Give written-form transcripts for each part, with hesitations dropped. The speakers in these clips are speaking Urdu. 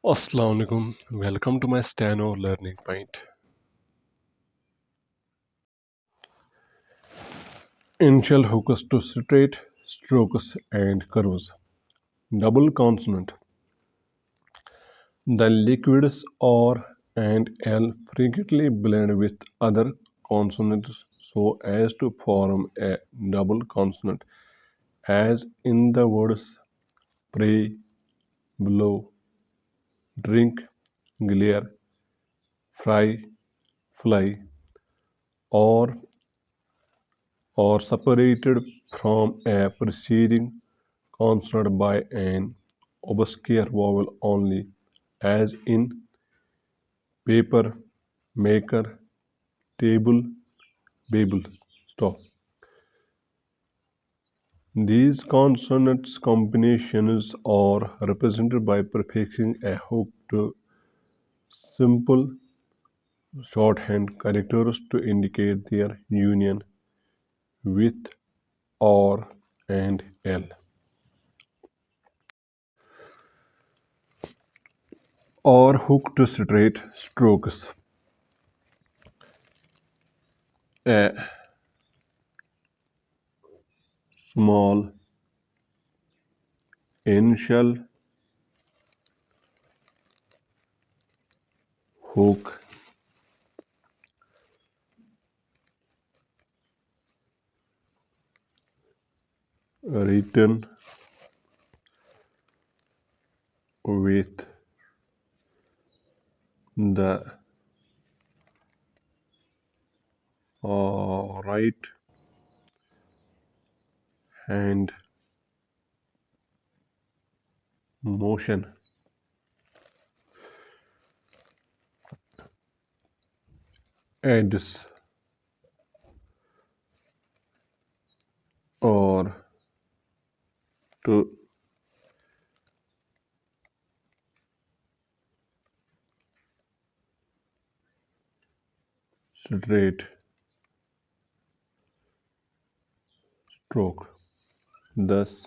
Assalamu alaikum. Welcome to my Stano Learning Point. Initial hooks to straight strokes and curves. Double consonant. The liquids R and L frequently blend with other consonants so as to form a double consonant, as in the words pray, blow, drink, glare, fry, fly, or separated from a preceding consonant by an obscure vowel only, as in paper, maker, table, Babel. Stop. These consonants combinations are represented by prefixing a hook to simple shorthand characters to indicate their union with R and L. Or hook to straight strokes. A small initial hook written with the right hand motion adds or to straight stroke. Thus,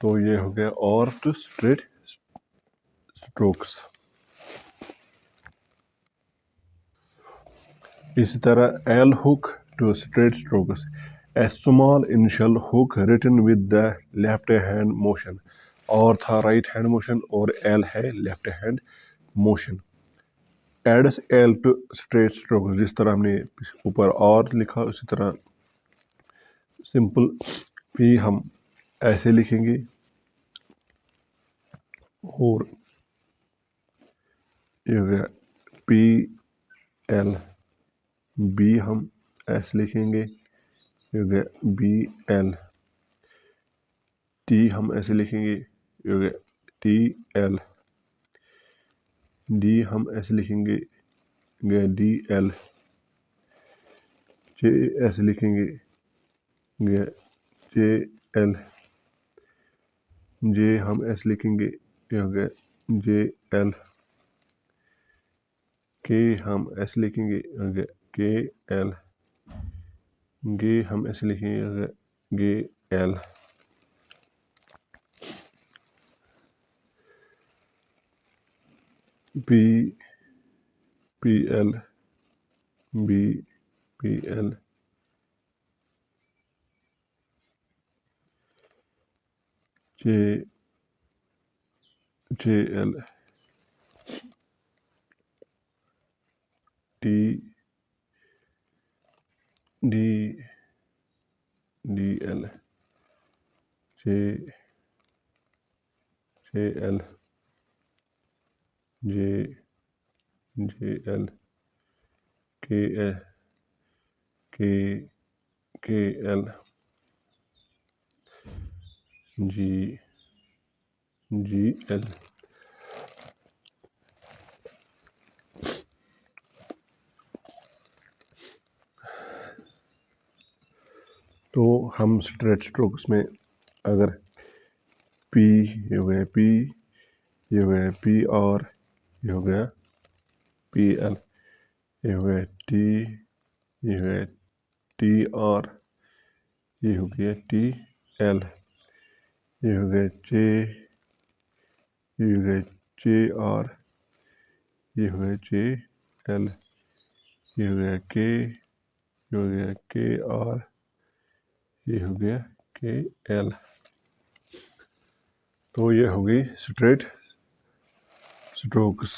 تو یہ ہو گیا اور ٹو اسٹریٹ اسٹروکس. اسی طرح L hook to straight strokes. A small initial hook written with the left hand motion. اور تھا رائٹ ہینڈ موشن اور ایل ہے left hand motion. Adds L two straight strokes. جس طرح ہم نے اوپر اور لکھا اسی طرح سمپل پی ہم ایسے لکھیں گے اور یہ پی ایل. بی ہم ایسے لکھیں گے یہ بی ایل. ٹی ہم ایسے لکھیں گے یہ ٹی ایل. ڈی ہم ایسے لکھیں گے ڈی ایل. جے ایسے لکھیں گے جے ایل. جے ہم ایسے لکھیں گے جے ایل. کے ہم ایسے لکھیں گے کے ایل. گے ہم ایسے لکھیں گے G L. P P L. B P L. J J L. D D D L. J J L. J J L. K K کے ایل. جی جی ایل. تو ہم اسٹریٹ اسٹروکس میں اگر پی یہ ہو گیا پی یہ ہو گیا پی آر یہ ہو گیا پی ایل. یہ ہو گیا ٹی یہ ہو گیا ٹی آر یہ ہو گیا ٹی ایل. یہ ہو گیا جے یہ ہو گیا جے آر یہ ہو گیا جے ایل. یہ ہو گیا کے یہ ہو گیا کے آر یہ ہو گیا کے ایل. تو یہ ہوگی اسٹریٹ اسٹروکس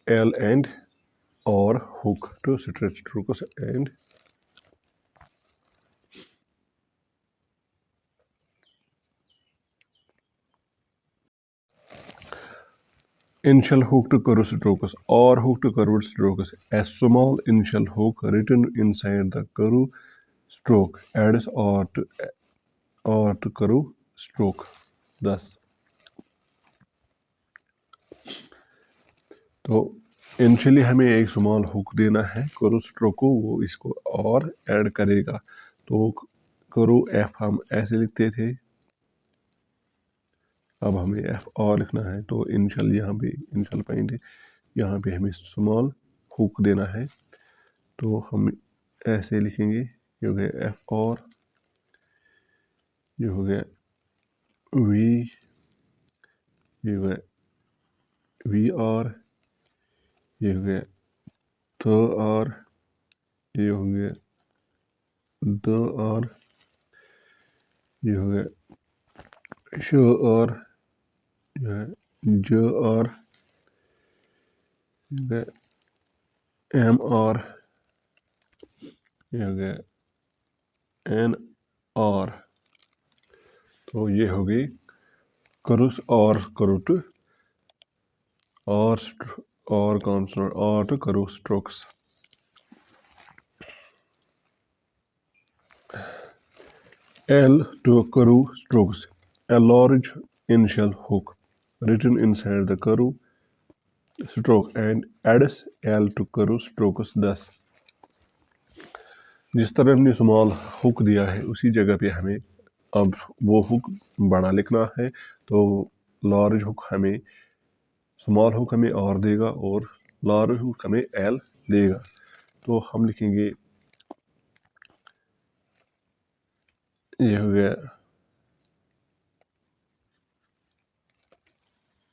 ایل اینڈ اور hook to straight strokes and initial hook to curved strokes or hook to curved strokes. A small initial hook written inside the curved stroke adds or to curved stroke. Thus تو انیشلی ہمیں ایک سمال ہوک دینا ہے کرو اسٹروک کو وہ اس کو اور ایڈ کرے گا. تو کرو ایف ہم ایسے لکھتے تھے اب ہمیں ایف اور لکھنا ہے. تو انیشل یہاں پہ انیشل پوائنٹ ہے یہاں پہ ہمیں سمال ہوک دینا ہے. تو ہم ایسے لکھیں گے یہ ہو گیا ایف اور یہ ہو گیا وی یہ ہو گیا وی آر یہ ہو گیا تو آر یہ ہو گیا دو آر یہ ہو گیا شو آر یہ ہے جو آر یہ ہو گیا ایم آر یہ ہو گیا این آر. تو یہ ہوگی کروس اور کروٹ اور کانسونٹ اور ٹو کرو strokes. L to curve strokes. A large initial hook written inside the curve stroke and adds L to curve strokes. Thus جس طرح ہم نے سمال ہوک دیا ہے اسی جگہ پہ ہمیں اب وہ ہوک بڑا لکھنا ہے. تو لارج ہوک ہمیں سمال ہوک ہمیں آر دے گا اور لارج ہوک ہمیں ایل دے گا. تو ہم لکھیں گے یہ ہو گیا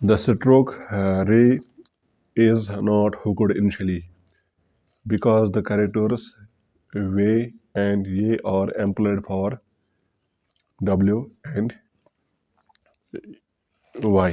The stroke ray is not hooked initially because the characters V and A are employed for W and Y।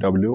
W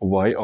Y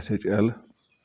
SHL